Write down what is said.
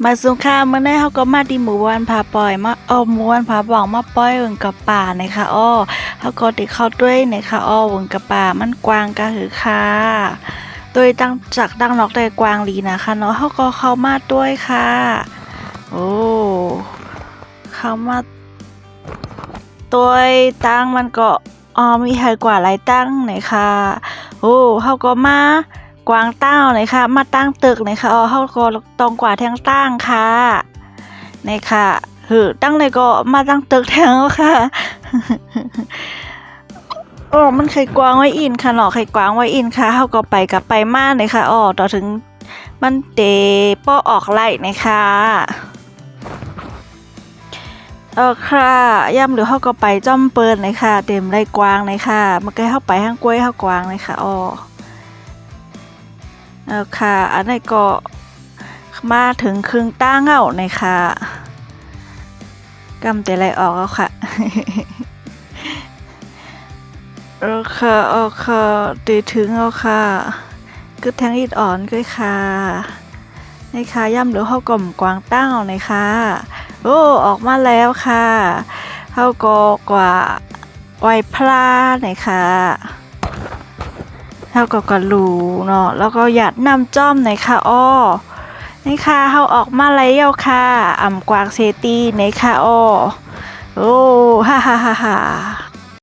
มาสุงค่ะเมื่อได้เขาก็มาที่หมู่บ้านผาปล่อยมาหมู่บ้านผาบอกมาปล่อยเอิงกับป่านะคะเขาก็ติเข้าด้วยนะคะเอิงกับป่ามันกว้างก็คือค่ะโดยตั้งจากตั้งนอกได้กว้างลีนะคะเนาะเขาก็เข้ามาด้วยค่ะโอ้เข้ามาตัวตั้งมันก็มีใหญ่กว่าหลายตั้งนะคะเขาก็มากวางเต้าเลยค่ะมาตั้งตึกเลยค่ะเขาก็ตรงกว่าแทงตั้งค่ะนี่ค่ะตั้งเลยก็มาตั้งตึกแทงแล้วค่ะมันไข่กวางไว้อินค่ะเนาะไข่กวางไว้อินค่ะเขาก็ไปกับไปมาเลยค่ะต่อถึงมันเตะป้อออกไล่นะคะค่ะย่ำหรือเขาก็ไปจ้อมเปิลเลยค่ะเต็มไรกวางเลยค่ะเมื่อกี้เข้าไปห้างกล้วยเข้ากวางเลยค่ะค่ะอันนี้ก็มาถึงครึ่งตั้งแล้วนะคะกำแต่ไรออกแล้วค่ะค่ะตีถึงแล้วค่ะกึดแทงอีดอ่อนก็ค่ะนี่ค่ะย่ำหรือเข้ากล่อมกวางตั้งเอาเลยค่ะออกมาแล้วค่ะเข้าก็กว่าไวพลาหน่อยค่ะเข้าก็กระลูเนาะแล้วก็หยัดนำจ้อมหน่อยค่ะนี่ค่ะเข้าออกมาแล้วค่ะกวางเซตีในค่ะฮ่าฮ่าฮ่าฮ่า